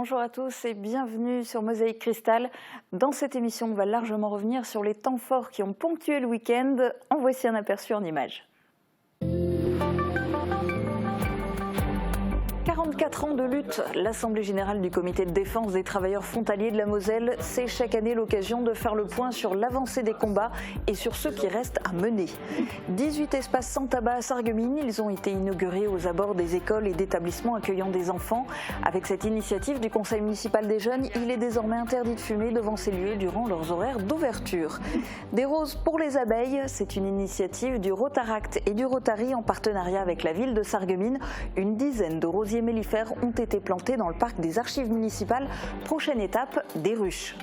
Bonjour à tous et bienvenue sur Mosaïque Cristal. Dans cette émission, on va largement revenir sur les temps forts qui ont ponctué le week-end. En voici un aperçu en images. 44 ans de lutte, l'Assemblée générale du comité de défense des travailleurs frontaliers de la Moselle, c'est chaque année l'occasion de faire le point sur l'avancée des combats et sur ceux qui restent à mener. 18 espaces sans tabac à Sarreguemines, ils ont été inaugurés aux abords des écoles et d'établissements accueillant des enfants. Avec cette initiative du conseil municipal des jeunes, il est désormais interdit de fumer devant ces lieux durant leurs horaires d'ouverture. Des roses pour les abeilles, c'est une initiative du Rotaract et du Rotary en partenariat avec la ville de Sarreguemines. Une dizaine de rosiers mellifères ont été plantés dans le parc des archives municipales. Prochaine étape, des ruches.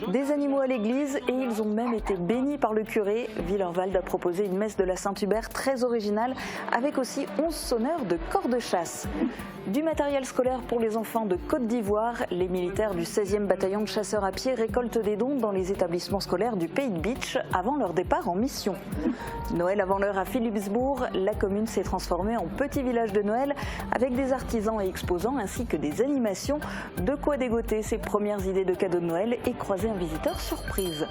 Des animaux à l'église et ils ont même été bénis par le curé. Villerwald a proposé une messe de la Saint-Hubert très originale avec aussi 11 sonneurs de corps de chasse. Du matériel scolaire pour les enfants de Côte d'Ivoire. Les militaires du 16e bataillon de chasseurs à pied récoltent des dons dans les établissements scolaires du Pays de Bitche avant leur départ en mission. Noël avant l'heure à Philipsbourg, la commune s'est transformée en petit village de Noël avec des artisans et exposants ainsi que des animations. De quoi dégoter ses premières idées de cadeaux de Noël et croiser un visiteur surprise.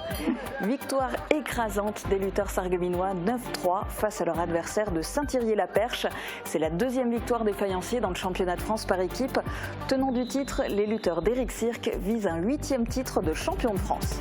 Victoire écrasante des lutteurs sarregueminois 9-3 face à leur adversaire de Saint-Thirier-la-Perche. C'est la deuxième victoire des faïenciers dans le championnat de France par équipe. Tenant du titre, les lutteurs d'Éric Cirque visent un 8e titre de champion de France.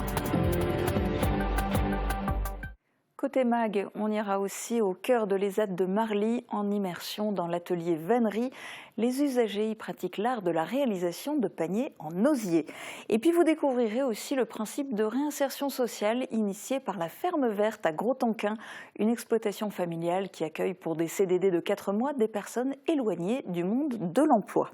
Côté mag, on ira aussi au cœur de l'ESAT de Marly en immersion dans l'atelier vannerie. Les usagers y pratiquent l'art de la réalisation de paniers en osier. Et puis vous découvrirez aussi le principe de réinsertion sociale initié par la Ferme Verte à Gros-Tanquin, une exploitation familiale qui accueille pour des CDD de 4 mois des personnes éloignées du monde de l'emploi.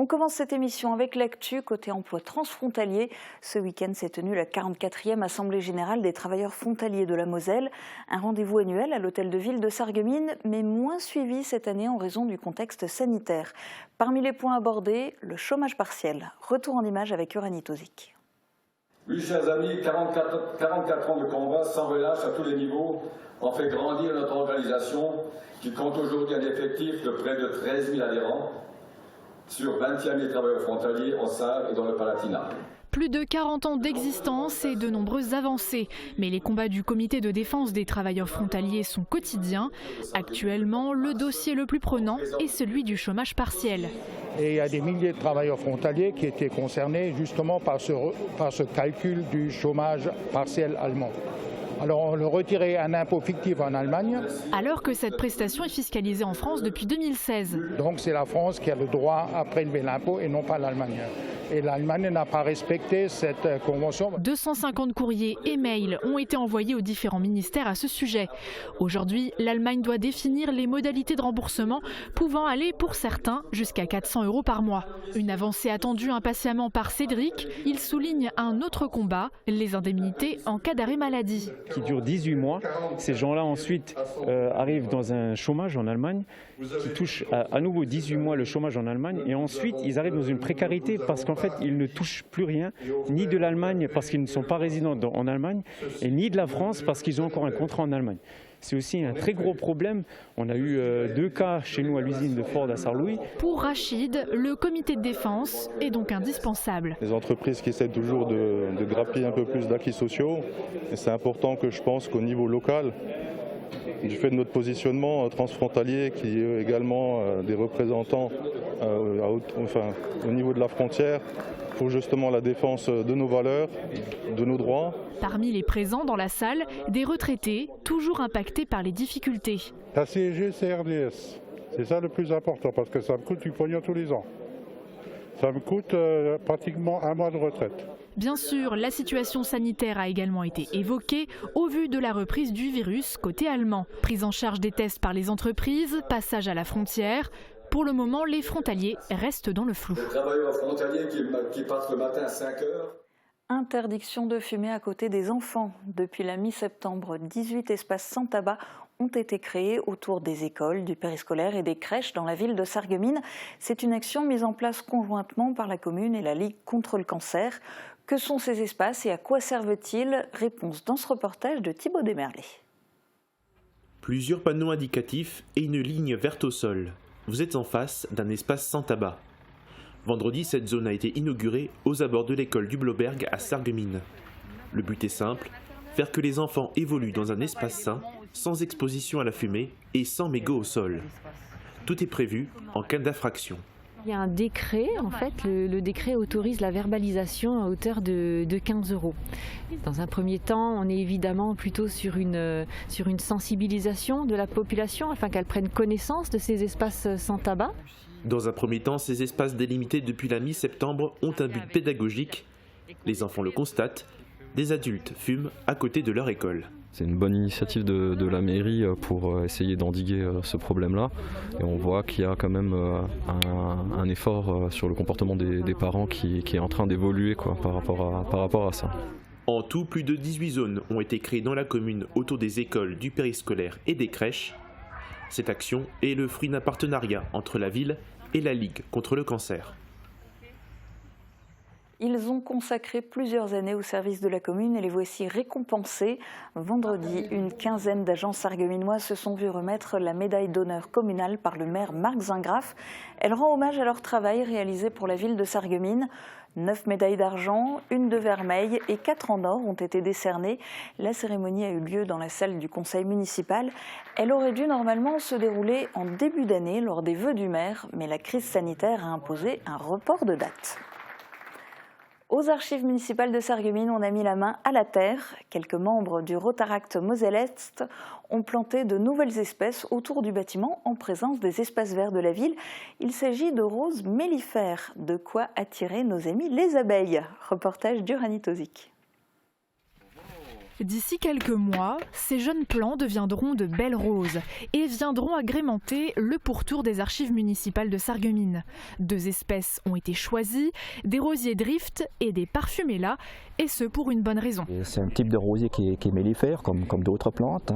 On commence cette émission avec l'actu côté emploi transfrontalier. Ce week-end s'est tenue la 44e Assemblée générale des travailleurs frontaliers de la Moselle. Un rendez-vous annuel à l'hôtel de ville de Sarreguemines, mais moins suivi cette année en raison du contexte sanitaire. Parmi les points abordés, le chômage partiel. Retour en images avec Uranie Tozic. Oui, chers amis, 44 ans de combat sans relâche à tous les niveaux ont fait grandir notre organisation qui compte aujourd'hui un effectif de près de 13 000 adhérents. Sur 20e les travailleurs frontaliers en Sarre et dans le Palatinat. Plus de 40 ans d'existence et de nombreuses avancées. Mais les combats du comité de défense des travailleurs frontaliers sont quotidiens. Actuellement, le dossier le plus prenant est celui du chômage partiel. Et il y a des milliers de travailleurs frontaliers qui étaient concernés justement par ce calcul du chômage partiel allemand. Alors on leur retirait un impôt fictif en Allemagne. Alors que cette prestation est fiscalisée en France depuis 2016. Donc c'est la France qui a le droit à prélever l'impôt et non pas l'Allemagne. Et l'Allemagne n'a pas respecté cette convention. 250 courriers et mails ont été envoyés aux différents ministères à ce sujet. Aujourd'hui, l'Allemagne doit définir les modalités de remboursement, pouvant aller pour certains jusqu'à 400 € par mois. Une avancée attendue impatiemment par Cédric. Il souligne un autre combat, les indemnités en cas d'arrêt maladie. Qui dure 18 mois. Ces gens-là ensuite arrivent dans un chômage en Allemagne qui touche à nouveau 18 mois le chômage en Allemagne et ensuite ils arrivent dans une précarité parce qu'en fait ils ne touchent plus rien, ni de l'Allemagne parce qu'ils ne sont pas résidents en Allemagne et ni de la France parce qu'ils ont encore un contrat en Allemagne. C'est aussi un très gros problème. On a eu 2 cas chez nous à l'usine de Ford à Sarrelouis. Pour Rachid, le comité de défense est donc indispensable. Les entreprises qui essaient toujours de grappiller un peu plus d'acquis sociaux. Et c'est important que je pense qu'au niveau local, du fait de notre positionnement transfrontalier, qui est également des représentants au niveau de la frontière, pour justement la défense de nos valeurs, de nos droits. Parmi les présents dans la salle, des retraités toujours impactés par les difficultés. La CSG, c'est RDS. C'est ça le plus important parce que ça me coûte du pognon tous les ans. Ça me coûte pratiquement 1 mois de retraite. Bien sûr, la situation sanitaire a également été évoquée au vu de la reprise du virus côté allemand. Prise en charge des tests par les entreprises, passage à la frontière. Pour le moment, les frontaliers restent dans le flou. Les travailleurs frontaliers qui partent le matin à 5 heures. Interdiction de fumer à côté des enfants. Depuis la mi-septembre, 18 espaces sans tabac ont été créés autour des écoles, du périscolaire et des crèches dans la ville de Sarreguemines. C'est une action mise en place conjointement par la commune et la Ligue contre le cancer. Que sont ces espaces et à quoi servent-ils? Réponse dans ce reportage de Thibaut Desmerlet. Plusieurs panneaux indicatifs et une ligne verte au sol. Vous êtes en face d'un espace sans tabac. Vendredi, cette zone a été inaugurée aux abords de l'école du Bloberg à Sarreguemines. Le but est simple, faire que les enfants évoluent dans un espace sain, sans exposition à la fumée et sans mégots au sol. Tout est prévu en cas d'infraction. Il y a un décret, en fait, le décret autorise la verbalisation à hauteur de 15 €. Dans un premier temps, on est évidemment plutôt sur une sensibilisation de la population afin qu'elle prenne connaissance de ces espaces sans tabac. Dans un premier temps, ces espaces délimités depuis la mi-septembre ont un but pédagogique. Les enfants le constatent, des adultes fument à côté de leur école. C'est une bonne initiative de la mairie pour essayer d'endiguer ce problème-là. Et on voit qu'il y a quand même un effort sur le comportement des parents qui est en train d'évoluer par rapport à ça. En tout, plus de 18 zones ont été créées dans la commune autour des écoles, du périscolaire et des crèches. Cette action est le fruit d'un partenariat entre la ville et la Ligue contre le cancer. Ils ont consacré plusieurs années au service de la commune et les voici récompensés. Vendredi, une quinzaine d'agents sarregueminois se sont vus remettre la médaille d'honneur communale par le maire Marc Zingraf. Elle rend hommage à leur travail réalisé pour la ville de Sarreguemines. 9 médailles d'argent, 1 de vermeil et 4 en or ont été décernées. La cérémonie a eu lieu dans la salle du conseil municipal. Elle aurait dû normalement se dérouler en début d'année lors des vœux du maire, mais la crise sanitaire a imposé un report de date. Aux archives municipales de Sarreguemines, on a mis la main à la terre. Quelques membres du Rotaract Moselle-Est ont planté de nouvelles espèces autour du bâtiment en présence des espaces verts de la ville. Il s'agit de roses mellifères, de quoi attirer nos amis les abeilles. Reportage d'Uranie Tozic. D'ici quelques mois, ces jeunes plants deviendront de belles roses et viendront agrémenter le pourtour des archives municipales de Sarreguemines. 2 espèces ont été choisies, des rosiers drift et des parfumella, et ce pour une bonne raison. C'est un type de rosier qui est mellifère, comme d'autres plantes,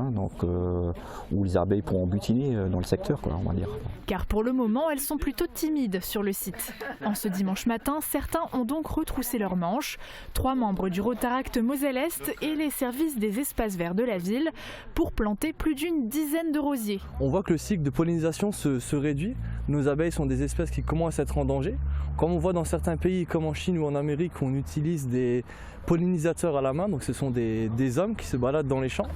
où les abeilles pourront butiner dans le secteur, on va dire. Car pour le moment, elles sont plutôt timides sur le site. En ce dimanche matin, certains ont donc retroussé leurs manches. 3 membres du Rotaract Moselle-Est et les services des espaces verts de la ville pour planter plus d'une dizaine de rosiers. On voit que le cycle de pollinisation se réduit. Nos abeilles sont des espèces qui commencent à être en danger. Comme on voit dans certains pays comme en Chine ou en Amérique, on utilise des pollinisateurs à la main, donc ce sont des hommes qui se baladent dans les champs,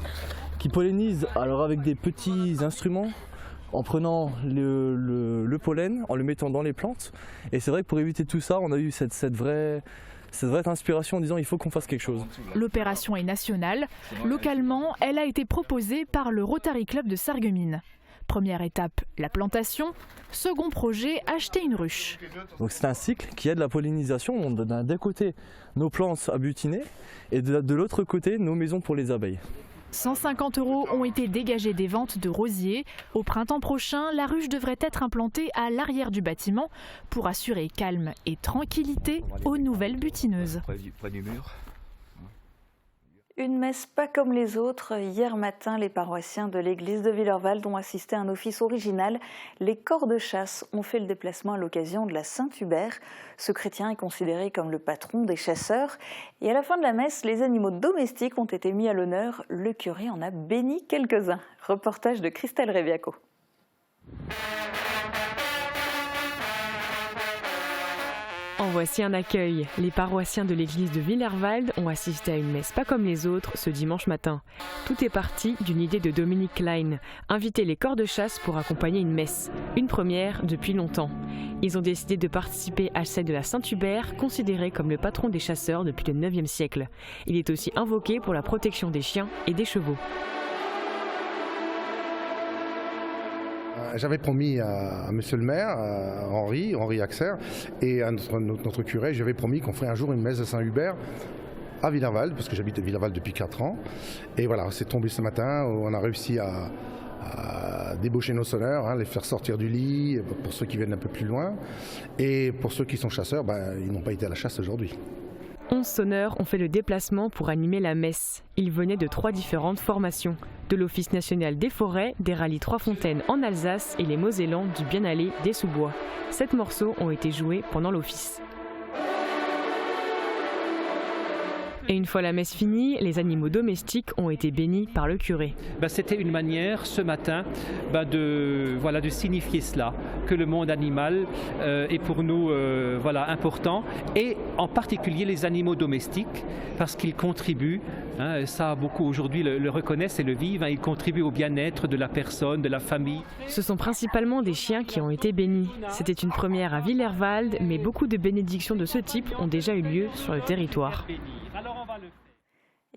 qui pollinisent alors avec des petits instruments, en prenant le pollen, en le mettant dans les plantes. Et c'est vrai que pour éviter tout ça, on a eu cette vraie inspiration en disant il faut qu'on fasse quelque chose. L'opération est nationale. Localement, elle a été proposée par le Rotary Club de Sarreguemines. Première étape, la plantation. Second projet, acheter une ruche. Donc c'est un cycle qui aide la pollinisation. On donne d'un côté nos plantes à butiner et de l'autre côté nos maisons pour les abeilles. 150 € ont été dégagés des ventes de rosiers. Au printemps prochain, la ruche devrait être implantée à l'arrière du bâtiment pour assurer calme et tranquillité aux nouvelles butineuses. Près du mur. Une messe pas comme les autres. Hier matin, les paroissiens de l'église de Willerwald ont assisté à un office original. Les corps de chasse ont fait le déplacement à l'occasion de la Saint-Hubert. Ce chrétien est considéré comme le patron des chasseurs. Et à la fin de la messe, les animaux domestiques ont été mis à l'honneur. Le curé en a béni quelques-uns. Reportage de Christelle Reviaco. En voici un accueil. Les paroissiens de l'église de Willerwald ont assisté à une messe pas comme les autres ce dimanche matin. Tout est parti d'une idée de Dominique Klein, inviter les corps de chasse pour accompagner une messe. Une première depuis longtemps. Ils ont décidé de participer à celle de la Saint-Hubert, considéré comme le patron des chasseurs depuis le 9e siècle. Il est aussi invoqué pour la protection des chiens et des chevaux. J'avais promis à monsieur le maire, à Henri Axer, et à notre curé, j'avais promis qu'on ferait un jour une messe de Saint-Hubert à Willerwald, parce que j'habite à Willerwald depuis 4 ans. Et voilà, c'est tombé ce matin, on a réussi à débaucher nos sonneurs, les faire sortir du lit, pour ceux qui viennent un peu plus loin. Et pour ceux qui sont chasseurs, ils n'ont pas été à la chasse aujourd'hui. 11 sonneurs ont fait le déplacement pour animer la messe. Ils venaient de 3 différentes formations. De l'Office national des forêts, des rallyes Trois-Fontaines en Alsace et les Mosellans du bien-aller des Sous-Bois. 7 morceaux ont été joués pendant l'office. Et une fois la messe finie, les animaux domestiques ont été bénis par le curé. C'était une manière ce matin de signifier cela, que le monde animal est pour nous important, et en particulier les animaux domestiques, parce qu'ils contribuent, ça beaucoup aujourd'hui le reconnaissent et le vivent, ils contribuent au bien-être de la personne, de la famille. Ce sont principalement des chiens qui ont été bénis. C'était une première à Villers-Walde, mais beaucoup de bénédictions de ce type ont déjà eu lieu sur le territoire.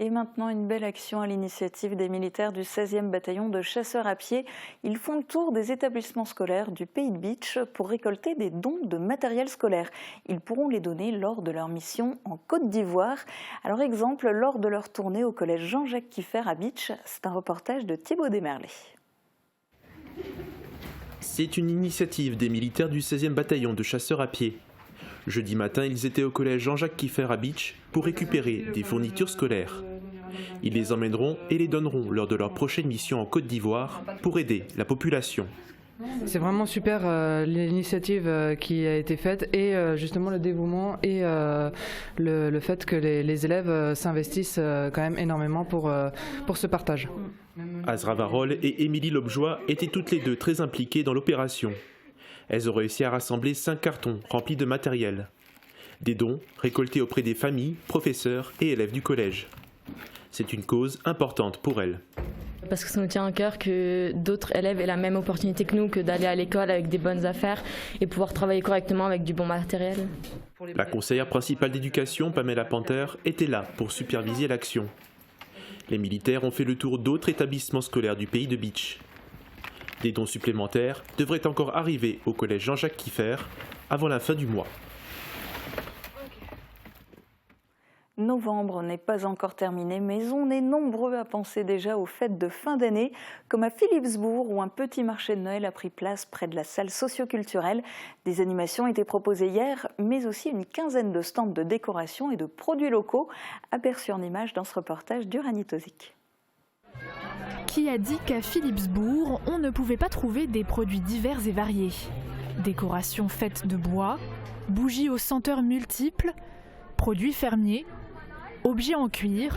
Et maintenant, une belle action à l'initiative des militaires du 16e bataillon de chasseurs à pied. Ils font le tour des établissements scolaires du Pays de Bitche pour récolter des dons de matériel scolaire. Ils pourront les donner lors de leur mission en Côte d'Ivoire. Alors, exemple, lors de leur tournée au collège Jean-Jacques Kieffer à Bitche, c'est un reportage de Thibaut Desmerlet. C'est une initiative des militaires du 16e bataillon de chasseurs à pied. Jeudi matin, ils étaient au collège Jean-Jacques Kieffer à Bitche pour récupérer des fournitures scolaires. Ils les emmèneront et les donneront lors de leur prochaine mission en Côte d'Ivoire pour aider la population. C'est vraiment super l'initiative qui a été faite et justement le dévouement et le fait que les élèves s'investissent quand même énormément pour ce partage. Azra Varol et Émilie Lobjoie étaient toutes les deux très impliquées dans l'opération. Elles ont réussi à rassembler 5 cartons remplis de matériel. Des dons récoltés auprès des familles, professeurs et élèves du collège. C'est une cause importante pour elles. Parce que ça nous tient à cœur que d'autres élèves aient la même opportunité que nous, que d'aller à l'école avec des bonnes affaires et pouvoir travailler correctement avec du bon matériel. La conseillère principale d'éducation, Pamela Panther, était là pour superviser l'action. Les militaires ont fait le tour d'autres établissements scolaires du Pays de Bitche. Des dons supplémentaires devraient encore arriver au collège Jean-Jacques Kieffer avant la fin du mois. Novembre n'est pas encore terminé, mais on est nombreux à penser déjà aux fêtes de fin d'année, comme à Philipsbourg où un petit marché de Noël a pris place près de la salle socioculturelle. Des animations étaient proposées hier, mais aussi une quinzaine de stands de décoration et de produits locaux, aperçus en images dans ce reportage d'Uranie Tozic. Qui a dit qu'à Philipsbourg, on ne pouvait pas trouver des produits divers et variés? Décorations faites de bois, bougies aux senteurs multiples, produits fermiers, objets en cuir,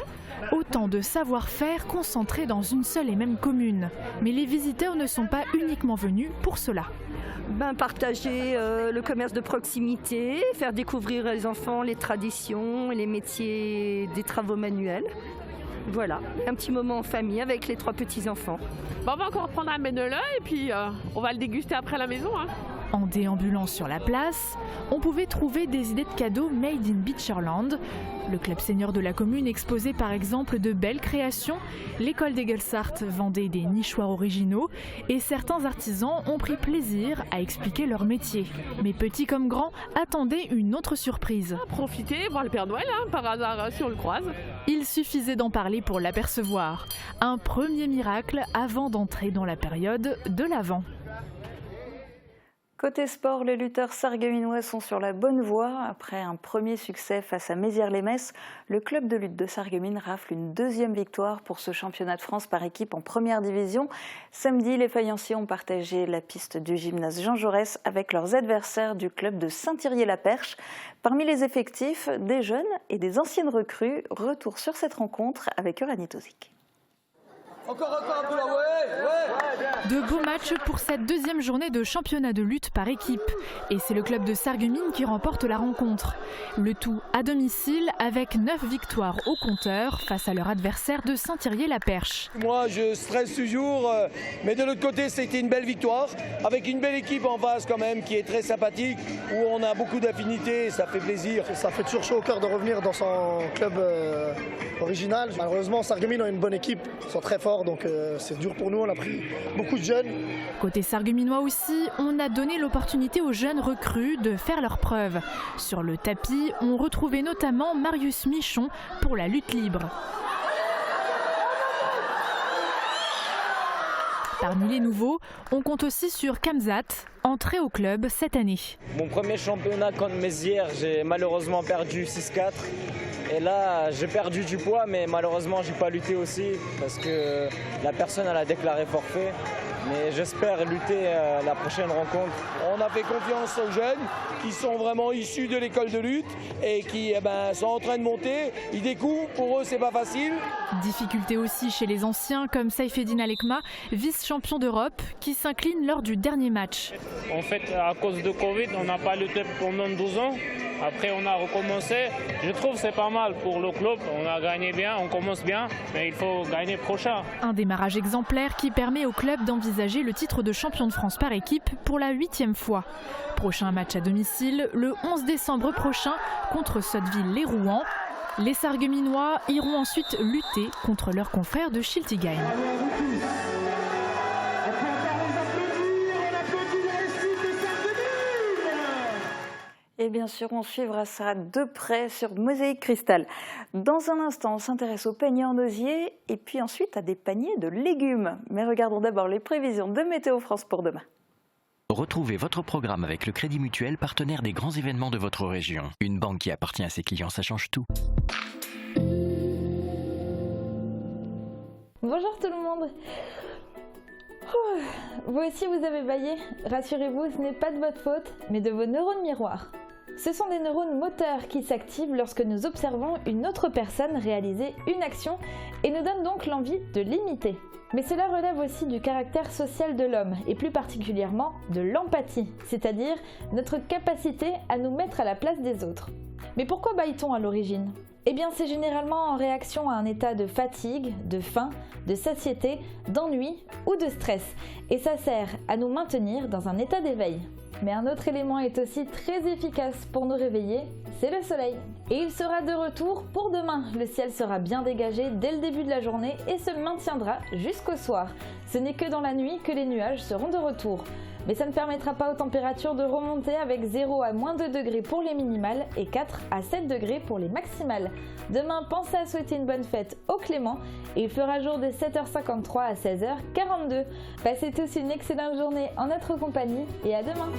autant de savoir-faire concentrés dans une seule et même commune. Mais les visiteurs ne sont pas uniquement venus pour cela. Partager le commerce de proximité, faire découvrir aux enfants les traditions et les métiers des travaux manuels. Voilà, un petit moment en famille avec les 3 petits-enfants. On va encore prendre un benelin et puis on va le déguster après à la maison. En déambulant sur la place, on pouvait trouver des idées de cadeaux made in Beacherland. Le club senior de la commune exposait par exemple de belles créations, l'école d'Egelsart vendait des nichoirs originaux et certains artisans ont pris plaisir à expliquer leur métier. Mais petits comme grands attendaient une autre surprise. Profitez, voir le Père Noël, par hasard si on le croise. Il suffisait d'en parler pour l'apercevoir. Un premier miracle avant d'entrer dans la période de l'Avent. Côté sport, les lutteurs sarregueminois sont sur la bonne voie. Après un premier succès face à Mézières-les-Messes, le club de lutte de Sarreguemines rafle une 2e victoire pour ce championnat de France par équipe en première division. Samedi, les faïenciers ont partagé la piste du gymnase Jean Jaurès avec leurs adversaires du club de Saint-Thirier-la-Perche. Parmi les effectifs, des jeunes et des anciennes recrues. Retour sur cette rencontre avec Uranie Tozic. Encore un peu là, ouais. De beaux matchs pour cette 2e journée de championnat de lutte par équipe. Et c'est le club de Sarreguemines qui remporte la rencontre. Le tout à domicile avec 9 victoires au compteur face à leur adversaire de Saint-Thirier-la-Perche. Moi je stresse toujours, mais de l'autre côté c'était une belle victoire. Avec une belle équipe en face quand même qui est très sympathique, où on a beaucoup d'affinités, ça fait plaisir. Ça fait toujours chaud au cœur de revenir dans son club original. Malheureusement Sarreguemines ont une bonne équipe, ils sont très forts. Donc c'est dur pour nous, on a pris beaucoup de jeunes. Côté sarregueminois aussi, on a donné l'opportunité aux jeunes recrues de faire leurs preuves. Sur le tapis, on retrouvait notamment Marius Michon pour la lutte libre. Parmi les nouveaux, on compte aussi sur Kamzat, entré au club cette année. Mon premier championnat contre Mézières, j'ai malheureusement perdu 6-4. Et là, j'ai perdu du poids, mais malheureusement, j'ai pas lutté aussi parce que la personne elle a déclaré forfait. Mais j'espère lutter la prochaine rencontre. On a fait confiance aux jeunes qui sont vraiment issus de l'école de lutte et qui sont en train de monter. Ils découvrent, pour eux c'est pas facile. Difficulté aussi chez les anciens comme Saifeddine Alekma, vice-champion d'Europe, qui s'incline lors du dernier match. En fait, à cause de Covid, on n'a pas lutté pendant 12 ans. Après, on a recommencé. Je trouve que c'est pas mal pour le club. On a gagné bien, on commence bien, mais il faut gagner prochain. Un démarrage exemplaire qui permet au club d'envisager le titre de champion de France par équipe pour la 8e fois. Prochain match à domicile, le 11 décembre prochain contre Sotteville-les-Rouen. Les Sarregueminois iront ensuite lutter contre leurs confrères de Schiltigheim. Et bien sûr, on suivra ça de près sur Mosaïque Cristal. Dans un instant, on s'intéresse aux paniers en osier et puis ensuite à des paniers de légumes. Mais regardons d'abord les prévisions de Météo France pour demain. Retrouvez votre programme avec le Crédit Mutuel, partenaire des grands événements de votre région. Une banque qui appartient à ses clients, ça change tout. Bonjour tout le monde. Vous aussi vous avez baillé. Rassurez-vous, ce n'est pas de votre faute, mais de vos neurones miroirs. Ce sont des neurones moteurs qui s'activent lorsque nous observons une autre personne réaliser une action et nous donnent donc l'envie de l'imiter. Mais cela relève aussi du caractère social de l'homme et plus particulièrement de l'empathie, c'est-à-dire notre capacité à nous mettre à la place des autres. Mais pourquoi bâille-t-on à l'origine ? Eh bien c'est généralement en réaction à un état de fatigue, de faim, de satiété, d'ennui ou de stress et ça sert à nous maintenir dans un état d'éveil. Mais un autre élément est aussi très efficace pour nous réveiller, c'est le soleil. Et il sera de retour pour demain. Le ciel sera bien dégagé dès le début de la journée et se maintiendra jusqu'au soir. Ce n'est que dans la nuit que les nuages seront de retour. Mais ça ne permettra pas aux températures de remonter avec 0 à moins 2 degrés pour les minimales et 4 à 7 degrés pour les maximales. Demain, pensez à souhaiter une bonne fête au Clément et il fera jour de 7h53 à 16h42. Passez tous une excellente journée en notre compagnie et à demain.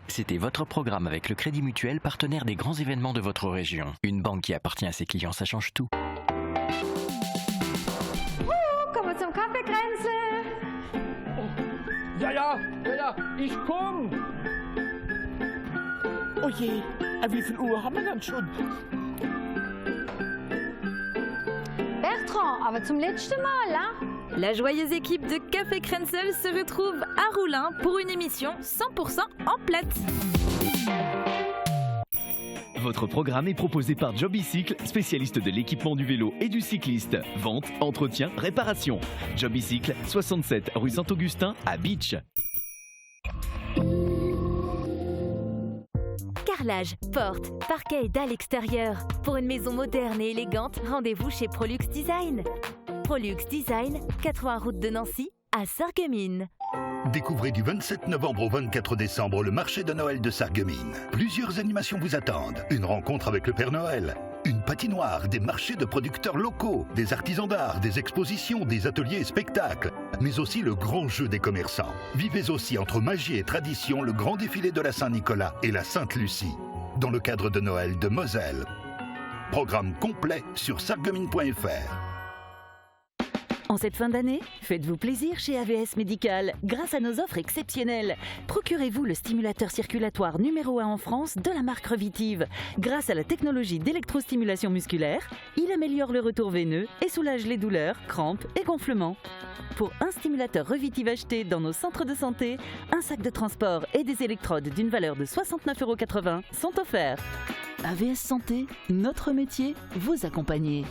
C'était votre programme avec le Crédit Mutuel, partenaire des grands événements de votre région. Une banque qui appartient à ses clients, ça change tout. Kommen wir zum Kaffeekränzle! Ja, ich komm! Oh je, wie viel Uhr haben wir denn schon? Bertrand, aber zum letzten Mal, hein? La joyeuse équipe de Café Kränzel se retrouve à Roulin pour une émission 100% en plate. Votre programme est proposé par Jobicycle, spécialiste de l'équipement du vélo et du cycliste. Vente, entretien, réparation. Jobicycle, 67 rue Saint-Augustin à Beach. Carrelage, porte, parquet et dalles extérieures. Pour une maison moderne et élégante, rendez-vous chez Prolux Design. Prolux Design, 80 route de Nancy, à Sarreguemines. Découvrez du 27 novembre au 24 décembre le marché de Noël de Sarreguemines. Plusieurs animations vous attendent. Une rencontre avec le Père Noël, une patinoire, des marchés de producteurs locaux, des artisans d'art, des expositions, des ateliers et spectacles, mais aussi le grand jeu des commerçants. Vivez aussi entre magie et tradition le grand défilé de la Saint-Nicolas et la Sainte-Lucie, dans le cadre de Noël de Moselle. Programme complet sur sarreguemines.fr. En cette fin d'année, faites-vous plaisir chez AVS Médical grâce à nos offres exceptionnelles. Procurez-vous le stimulateur circulatoire numéro 1 en France de la marque Revitive. Grâce à la technologie d'électrostimulation musculaire, il améliore le retour veineux et soulage les douleurs, crampes et gonflements. Pour un stimulateur Revitive acheté dans nos centres de santé, un sac de transport et des électrodes d'une valeur de 69,80 € sont offerts. AVS Santé, notre métier, vous accompagner.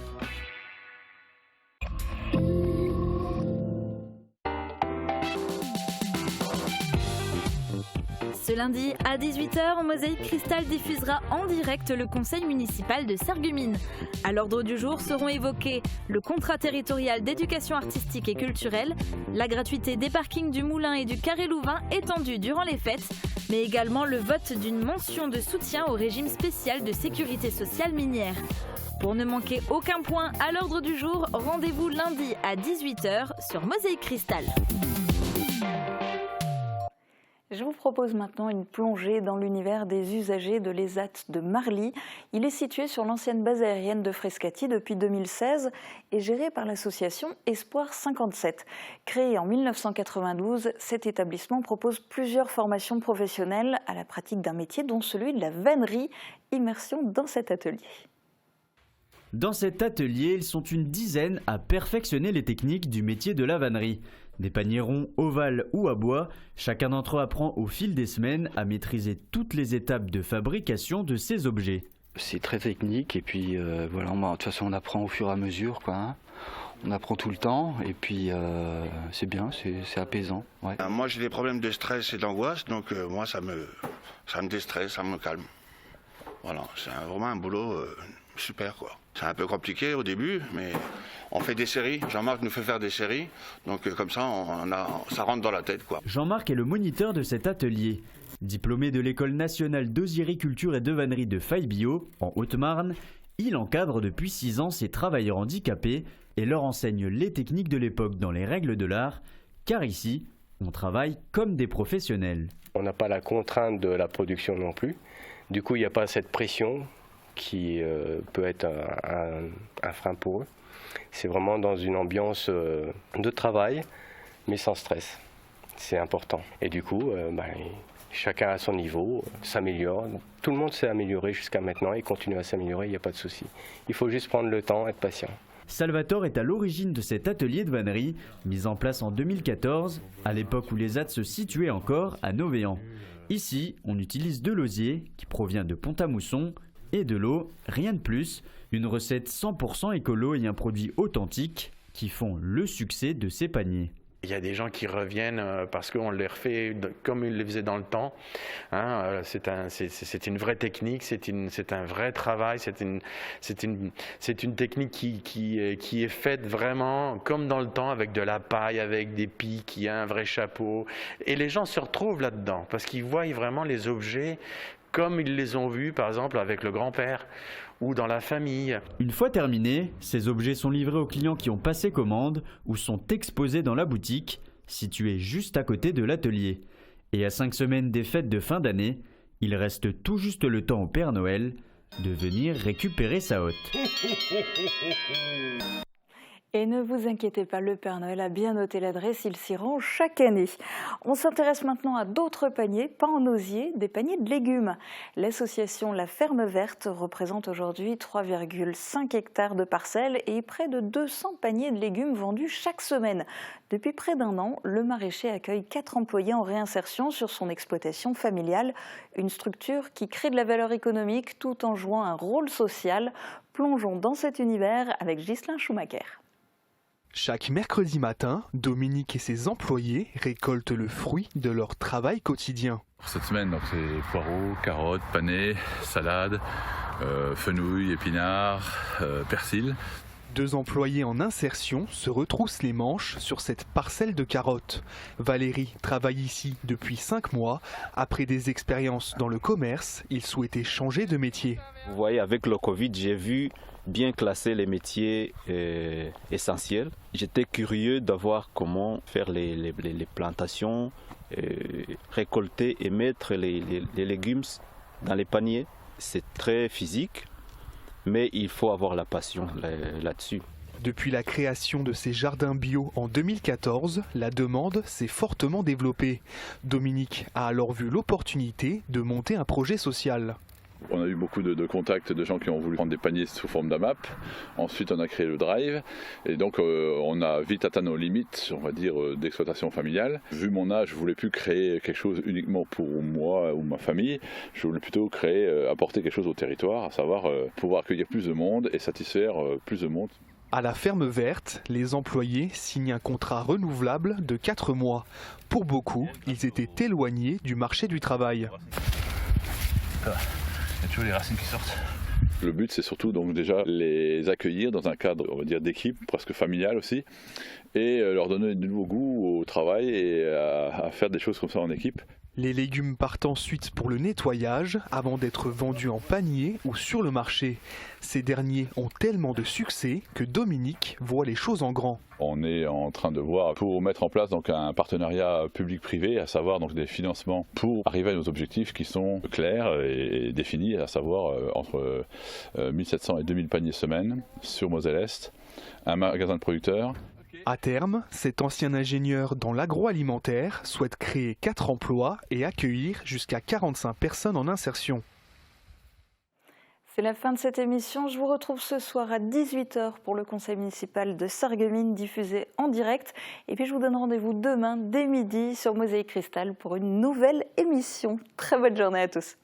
Ce lundi à 18h, Mosaïque Cristal diffusera en direct le conseil municipal de Sarreguemines. À l'ordre du jour seront évoqués le contrat territorial d'éducation artistique et culturelle, la gratuité des parkings du Moulin et du Carré Louvain étendue durant les fêtes, mais également le vote d'une mention de soutien au régime spécial de sécurité sociale minière. Pour ne manquer aucun point à l'ordre du jour, rendez-vous lundi à 18h sur Mosaïque Cristal. Je vous propose maintenant une plongée dans l'univers des usagers de l'ESAT de Marly. Il est situé sur l'ancienne base aérienne de Frascati depuis 2016 et géré par l'association Espoir 57. Créé en 1992, cet établissement propose plusieurs formations professionnelles à la pratique d'un métier dont celui de la vannerie. Immersion dans cet atelier. Dans cet atelier, ils sont une dizaine à perfectionner les techniques du métier de la vannerie. Des paniers ronds, ovales ou à bois, chacun d'entre eux apprend au fil des semaines à maîtriser toutes les étapes de fabrication de ces objets. C'est très technique et puis voilà, de toute façon on apprend au fur et à mesure, quoi, hein. On apprend tout le temps et puis c'est bien, c'est apaisant. Ouais. Moi j'ai des problèmes de stress et d'angoisse, donc moi ça me déstresse, ça me calme. Voilà, c'est vraiment un boulot super quoi. C'est un peu compliqué au début, mais on fait des séries. Jean-Marc nous fait faire des séries, donc comme ça, ça rentre dans la tête, quoi. Jean-Marc est le moniteur de cet atelier. Diplômé de l'École nationale d'osiericulture et de vannerie de Faille-Bio, en Haute-Marne, il encadre depuis 6 ans ces travailleurs handicapés et leur enseigne les techniques de l'époque dans les règles de l'art, car ici, on travaille comme des professionnels. On n'a pas la contrainte de la production non plus. Du coup, il n'y a pas cette pression qui peut être un frein pour eux. C'est vraiment dans une ambiance de travail, mais sans stress. C'est important. Et du coup, chacun à son niveau s'améliore. Tout le monde s'est amélioré jusqu'à maintenant et continue à s'améliorer, il n'y a pas de souci. Il faut juste prendre le temps, être patient. Salvatore est à l'origine de cet atelier de vannerie, mis en place en 2014, à l'époque où l'ESAT se situait encore à Novéan. Ici, on utilise de l'osier qui provient de Pont-à-Mousson et de l'eau, rien de plus, une recette 100% écolo et un produit authentique qui font le succès de ces paniers. Il y a des gens qui reviennent parce qu'on les refait comme ils les faisaient dans le temps. Hein, c'est une vraie technique, c'est un vrai travail, c'est une technique qui est faite vraiment comme dans le temps, avec de la paille, avec des pics, il y a un vrai chapeau. Et les gens se retrouvent là-dedans parce qu'ils voient vraiment les objets comme ils les ont vus, par exemple, avec le grand-père ou dans la famille. Une fois terminés, ces objets sont livrés aux clients qui ont passé commande ou sont exposés dans la boutique, située juste à côté de l'atelier. Et à 5 semaines des fêtes de fin d'année, il reste tout juste le temps au Père Noël de venir récupérer sa hotte. Et ne vous inquiétez pas, le Père Noël a bien noté l'adresse, il s'y rend chaque année. On s'intéresse maintenant à d'autres paniers, pas en osier, des paniers de légumes. L'association La Ferme Verte représente aujourd'hui 3,5 hectares de parcelles et près de 200 paniers de légumes vendus chaque semaine. Depuis près d'1 an, le maraîcher accueille 4 employés en réinsertion sur son exploitation familiale, une structure qui crée de la valeur économique tout en jouant un rôle social. Plongeons dans cet univers avec Ghislain Schumacher. Chaque mercredi matin, Dominique et ses employés récoltent le fruit de leur travail quotidien. Cette semaine, c'est poireaux, carottes, panais, salades, fenouil, épinards, persil. 2 employés en insertion se retroussent les manches sur cette parcelle de carottes. Valérie travaille ici depuis 5 mois. Après des expériences dans le commerce, il souhaitait changer de métier. Vous voyez, avec le Covid, j'ai vu bien classer les métiers essentiels. J'étais curieux de voir comment faire les plantations, récolter et mettre les légumes dans les paniers. C'est très physique, mais il faut avoir la passion là-dessus. Depuis la création de ces jardins bio en 2014, la demande s'est fortement développée. Dominique a alors vu l'opportunité de monter un projet social. On a eu beaucoup de contacts de gens qui ont voulu prendre des paniers sous forme d'AMAP. Ensuite, on a créé le Drive. Et donc, on a vite atteint nos limites, on va dire, d'exploitation familiale. Vu mon âge, je ne voulais plus créer quelque chose uniquement pour moi ou ma famille. Je voulais plutôt apporter quelque chose au territoire, à savoir pouvoir accueillir plus de monde et satisfaire plus de monde. À la Ferme Verte, les employés signent un contrat renouvelable de 4 mois. Pour beaucoup, ils étaient éloignés du marché du travail. Il y a toujours les racines qui sortent. Le but, c'est surtout donc déjà les accueillir dans un cadre, on va dire, d'équipe, presque familial aussi, et leur donner de nouveau goût au travail et à faire des choses comme ça en équipe. Les légumes partent ensuite pour le nettoyage avant d'être vendus en panier ou sur le marché. Ces derniers ont tellement de succès que Dominique voit les choses en grand. On est en train de voir pour mettre en place donc un partenariat public-privé, à savoir donc des financements pour arriver à nos objectifs qui sont clairs et définis, à savoir entre 1700 et 2000 paniers semaine sur Moselle-Est, un magasin de producteurs. À terme, cet ancien ingénieur dans l'agroalimentaire souhaite créer 4 emplois et accueillir jusqu'à 45 personnes en insertion. C'est la fin de cette émission. Je vous retrouve ce soir à 18 h pour le conseil municipal de Sarreguemines diffusé en direct. Et puis je vous donne rendez-vous demain dès midi sur Mosaïque Cristal pour une nouvelle émission. Très bonne journée à tous.